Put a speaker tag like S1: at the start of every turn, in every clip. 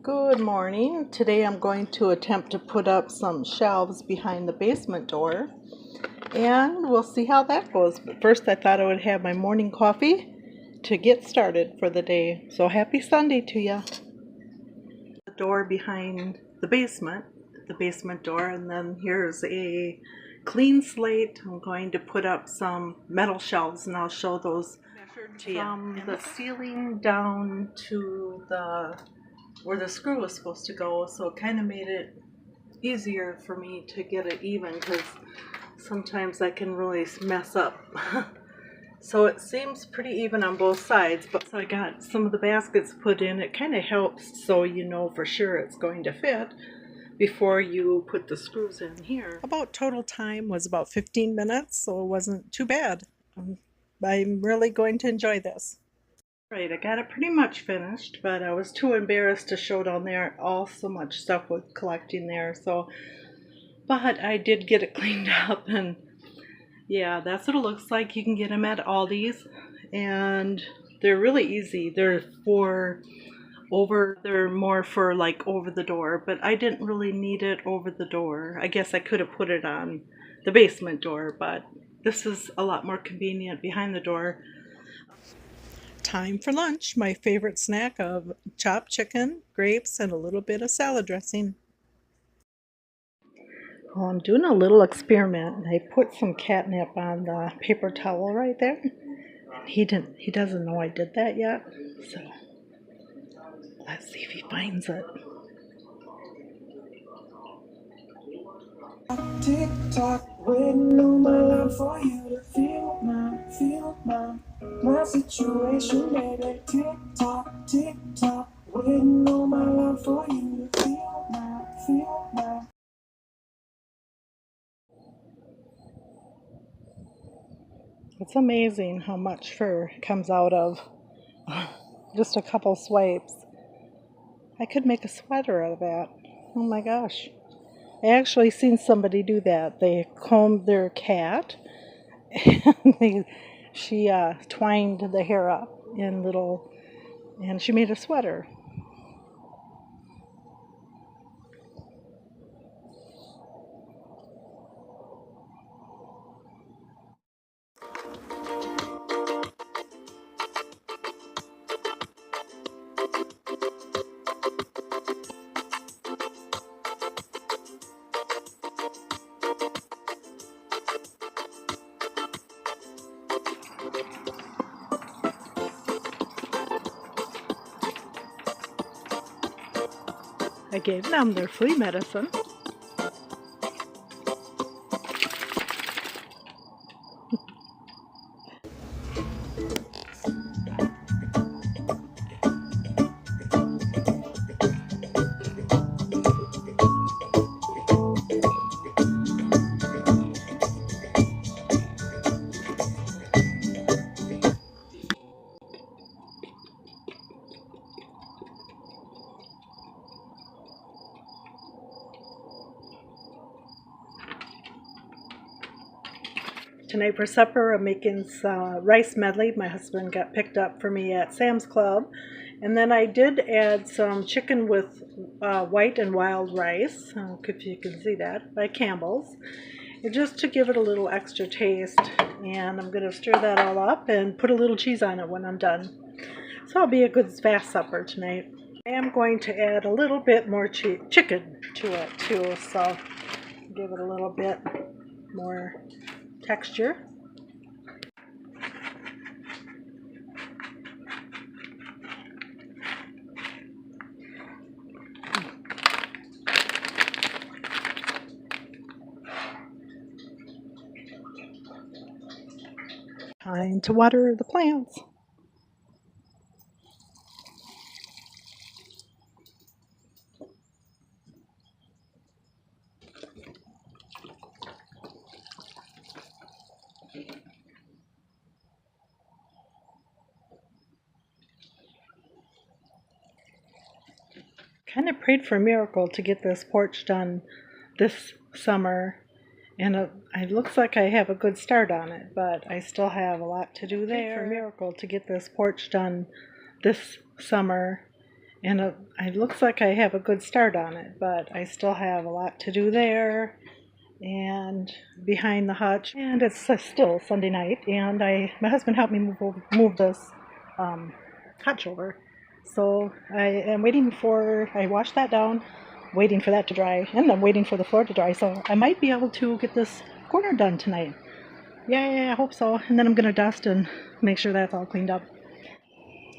S1: Good morning. Today I'm going to attempt to put up some shelves behind the basement door, and we'll see how that goes. But first I thought I would have my morning coffee to get started for the day. So happy Sunday to you. The door behind the basement door, and then here's a clean slate. I'm going to put up some metal shelves, and I'll show those to you. From the ceiling down to where the screw was supposed to go, so it kind of made it easier for me to get it even, because sometimes I can really mess up. So it seems pretty even on both sides, but so I got some of the baskets put in. It kind of helps so you know for sure it's going to fit before you put the screws in here. About total time was about 15 minutes, so it wasn't too bad. I'm really going to enjoy this. Right, I got it pretty much finished, but I was too embarrassed to show down there. So much stuff was collecting there, but I did get it cleaned up, and yeah, that's what it looks like. You can get them at Aldi's, and they're really easy. They're more for like over the door, but I didn't really need it over the door. I guess I could have put it on the basement door, but this is a lot more convenient behind the door. Time for lunch. My favorite snack of chopped chicken, grapes, and a little bit of salad dressing. Oh, I'm doing a little experiment. I put some catnip on the paper towel right there. He doesn't know I did that yet. So let's see if he finds it. Tick tock, waiting on my line for you to feel my situation, baby. Tick tock, waiting on my line for you to feel my. It's amazing how much fur comes out of just a couple swipes. I could make a sweater out of that. Oh my gosh. I actually seen somebody do that. They combed their cat and she twined the hair up in and she made a sweater. I gave them their flea medicine. Tonight for supper, I'm making rice medley. My husband got picked up for me at Sam's Club. And then I did add some chicken with white and wild rice, if you can see that, by Campbell's. And just to give it a little extra taste. And I'm going to stir that all up and put a little cheese on it when I'm done. So it'll be a good fast supper tonight. I am going to add a little bit more chicken to it too, so give it a little bit more texture. Time to water the plants. Kind of prayed for a miracle to get this porch done this summer, and it looks like I have a good start on it, but I still have a lot to do there. Prayed for a miracle to get this porch done this summer, And it looks like I have a good start on it, but I still have a lot to do there and behind the hutch. And it's still Sunday night, and my husband helped me move this hutch over. So I am waiting for, I washed that down, waiting for that to dry, and I'm waiting for the floor to dry. So I might be able to get this corner done tonight. Yeah, I hope so. And then I'm going to dust and make sure that's all cleaned up.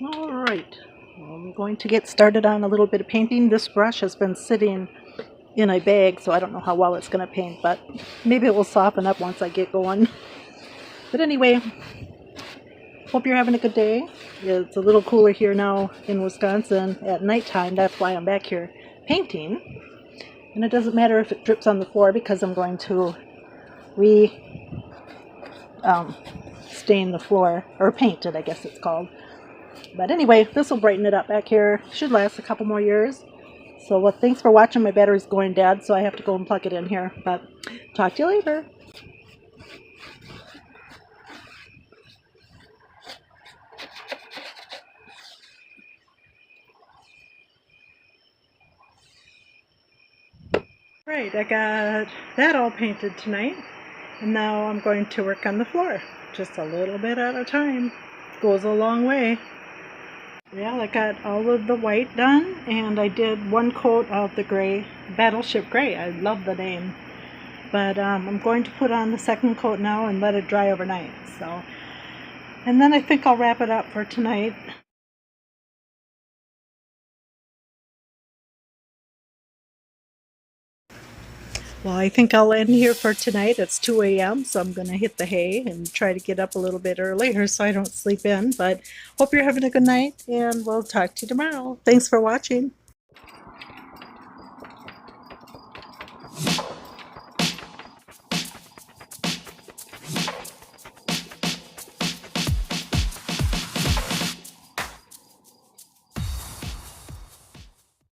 S1: All right, I'm going to get started on a little bit of painting. This brush has been sitting in a bag, so I don't know how well it's going to paint, but maybe it will soften up once I get going. But anyway, hope you're having a good day. It's a little cooler here now in Wisconsin at nighttime. That's why I'm back here painting. And it doesn't matter if it drips on the floor because I'm going to stain the floor, or paint it, I guess it's called. But anyway, this will brighten it up back here. Should last a couple more years. So well, thanks for watching. My battery's going dead, so I have to go and plug it in here. But talk to you later. Right, I got that all painted tonight. And now I'm going to work on the floor. Just a little bit at a time. Goes a long way. Well, I got all of the white done, and I did one coat of the gray, Battleship Gray. I love the name. But I'm going to put on the second coat now and let it dry overnight. So, and then I think I'll wrap it up for tonight. Well, I think I'll end here for tonight. It's 2 a.m., so I'm going to hit the hay and try to get up a little bit earlier so I don't sleep in. But hope you're having a good night, and we'll talk to you tomorrow. Thanks for watching.